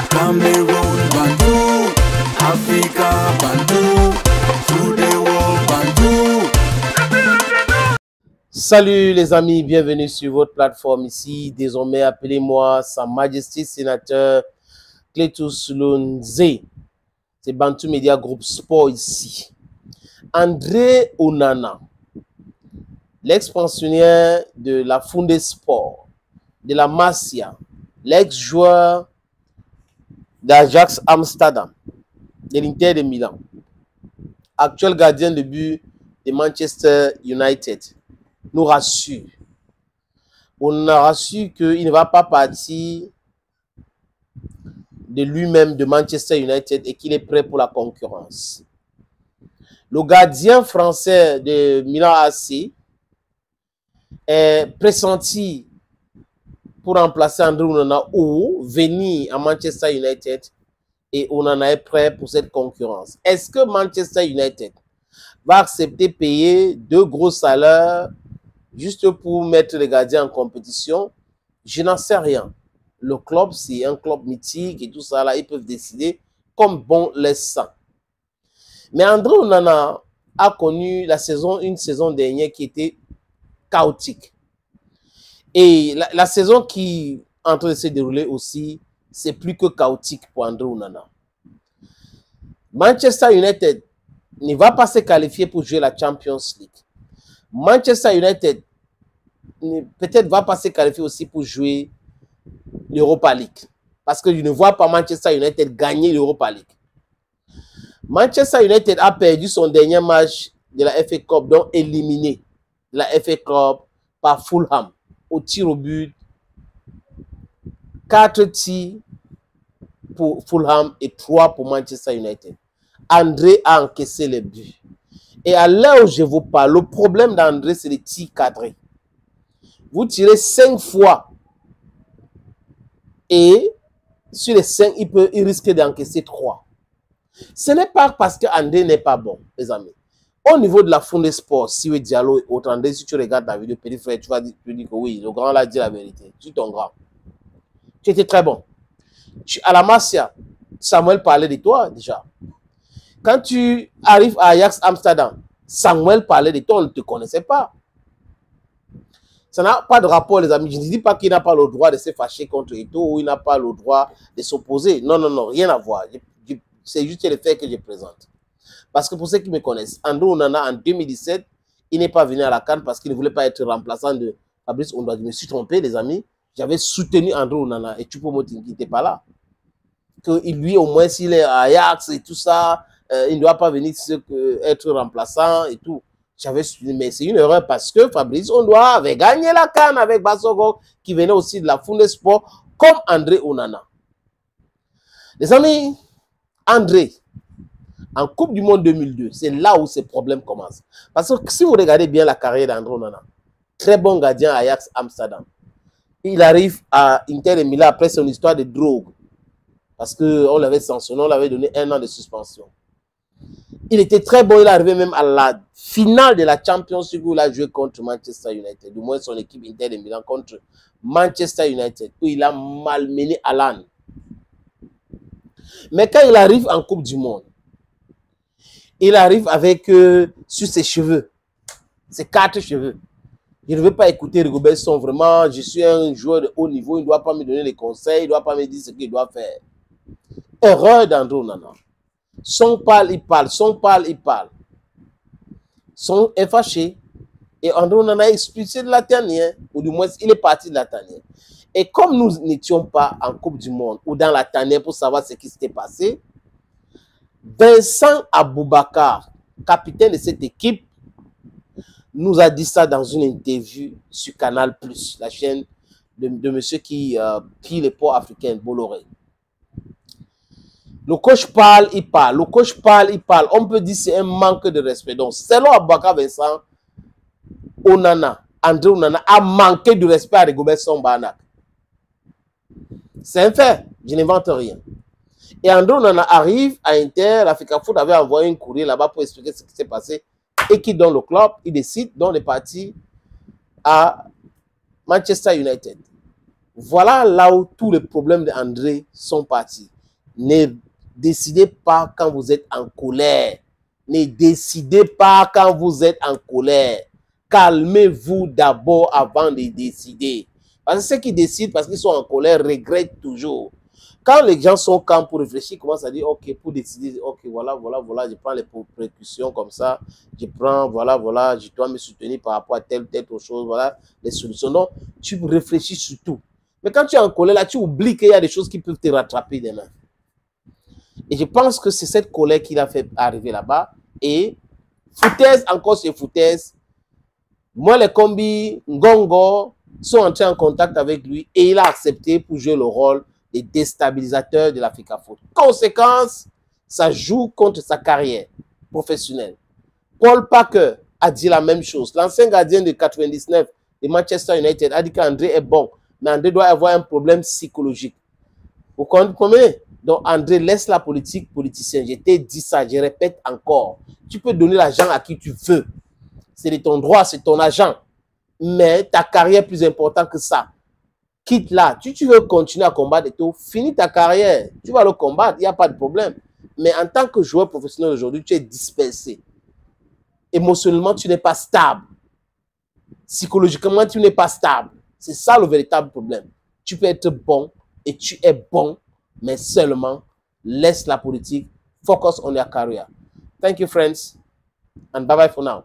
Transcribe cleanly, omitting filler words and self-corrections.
Cameroon Bantou, Africa Bantou, through the world Bantou. Salut les amis, bienvenue sur votre plateforme ici. Désormais, appelez-moi Sa Majesté Sénateur Cletus Lunze. C'est Bantou Media Group Sport ici. André Onana, l'ex-pensionnaire de la Foundé Sport, de la Masia, l'ex-joueur d'Ajax Amsterdam, de l'Inter de Milan, actuel gardien de but de Manchester United, nous rassure. On a rassuré qu'il ne va pas partir de lui-même de Manchester United et qu'il est prêt pour la concurrence. Le gardien français de Milan AC est pressenti pour remplacer André Onana ou venir à Manchester United, et Onana est prêt pour cette concurrence. Est-ce que Manchester United va accepter de payer 2 gros salaires juste pour mettre les gardiens en compétition? Je n'en sais rien. Le club, c'est un club mythique et tout ça, là, ils peuvent décider comme bon les sent. Mais André Onana a connu une saison dernière qui était chaotique. Et la saison qui est en train de se dérouler aussi, c'est plus que chaotique pour André Onana. Manchester United ne va pas se qualifier pour jouer la Champions League. Manchester United peut-être va pas se qualifier aussi pour jouer l'Europa League. Parce que je ne vois pas Manchester United gagner l'Europa League. Manchester United a perdu son dernier match de la FA Cup, donc éliminé de la FA Cup par Fulham au tir au but. 4 tirs pour Fulham et 3 pour Manchester United. André a encaissé les buts. Et à l'heure où je vous parle, le problème d'André, c'est les tirs cadrés. Vous tirez 5 fois et sur les 5, il risque d'encaisser 3. Ce n'est pas parce que André n'est pas bon, les amis. Au niveau de la Foundé Sport, si vous Diallo et autres, André, si tu regardes la vidéo, petit frère, tu vas dire que oui, le grand l'a dit la vérité. Tu es ton grand. Tu étais très bon. À la Masia, Samuel parlait de toi déjà. Quand tu arrives à Ajax Amsterdam, Samuel parlait de toi, on ne te connaissait pas. Ça n'a pas de rapport, les amis. Je ne dis pas qu'il n'a pas le droit de se fâcher contre Eto'o ou il n'a pas le droit de s'opposer. Non, non, non, rien à voir. C'est juste le fait que je présente. Parce que pour ceux qui me connaissent, André Onana, en 2017, il n'est pas venu à la CAN parce qu'il ne voulait pas être remplaçant de Fabrice Ondoa. Je me suis trompé, les amis. J'avais soutenu André Onana et Choupo-Moting qui n'était pas là. Que lui, au moins, s'il est à Ajax et tout ça, il ne doit pas venir être remplaçant et tout. J'avais soutenu, mais c'est une erreur parce que Fabrice Ondoa avait gagné la CAN avec Bassogog, qui venait aussi de la Foundé Sport, comme André Onana. Les amis, André, en Coupe du Monde 2002, c'est là où ces problèmes commencent. Parce que si vous regardez bien la carrière d'André Onana, très bon gardien à Ajax Amsterdam, il arrive à Inter de Milan après son histoire de drogue. Parce qu'on l'avait sanctionné, on l'avait donné 1 an de suspension. Il était très bon, il est arrivé même à la finale de la Champions League où il a joué contre Manchester United. Du moins son équipe Inter de Milan contre Manchester United, où il a malmené Alan. Mais quand il arrive en Coupe du Monde, il arrive avec, sur ses cheveux, ses 4 cheveux. Je ne veux pas écouter Rigobert Song, vraiment, je suis un joueur de haut niveau, il ne doit pas me donner les conseils, il ne doit pas me dire ce qu'il doit faire. Erreur d'André Onana. Song parle, il parle, Song parle, il parle. Song est fâché. Et André Onana est expulsé de la tanière, ou du moins, il est parti de la tanière. Et comme nous n'étions pas en Coupe du Monde ou dans la tanière pour savoir ce qui s'était passé, Vincent Aboubakar, capitaine de cette équipe, nous a dit ça dans une interview sur Canal+, la chaîne de monsieur qui pille les ports africains, Bolloré. Le coach parle, il parle. Le coach parle, il parle. On peut dire que c'est un manque de respect. Donc, selon Aboubakar Vincent, Onana, André Onana a manqué de respect à Rigobert Song Banak. C'est un fait. Je n'invente rien. Et André Onana arrive à Inter. L'Africa Foot avait envoyé un courrier là-bas pour expliquer ce qui s'est passé. Et qui donne le club, il décide donc de partir à Manchester United. Voilà là où tous les problèmes d'André sont partis. Ne décidez pas quand vous êtes en colère. Ne décidez pas quand vous êtes en colère. Calmez-vous d'abord avant de décider. Parce que ceux qui décident parce qu'ils sont en colère regrettent toujours. Quand les gens sont calmes pour réfléchir, ils commencent à dire, ok, pour décider, ok, voilà, je prends les précautions comme ça, je prends, voilà, je dois me soutenir par rapport à telle autre chose, voilà, les solutions. Donc, tu réfléchis sur tout. Mais quand tu es en colère, là, tu oublies qu'il y a des choses qui peuvent te rattraper demain. Et je pense que c'est cette colère qui l'a fait arriver là-bas. Et foutaise, encore c'est foutaise. Moi, les combis, Ngongo, sont entrés en contact avec lui et il a accepté pour jouer le rôle des déstabilisateurs de l'Africa Foot. Conséquence, ça joue contre sa carrière professionnelle. Paul Parker a dit la même chose. L'ancien gardien de 99 de Manchester United a dit qu'André est bon, mais André doit avoir un problème psychologique. Vous comprenez? Donc, André, laisse la politique politicien. Je t'ai dit ça, je répète encore. Tu peux donner l'argent à qui tu veux. C'est de ton droit, c'est ton argent. Mais ta carrière est plus importante que ça. Quitte là. Si tu veux continuer à combattre et tout, finis ta carrière. Tu vas le combattre, il n'y a pas de problème. Mais en tant que joueur professionnel aujourd'hui, tu es dispersé. Émotionnellement, tu n'es pas stable. Psychologiquement, tu n'es pas stable. C'est ça le véritable problème. Tu peux être bon et tu es bon, mais seulement laisse la politique. Focus on your career. Thank you, friends, and bye-bye for now.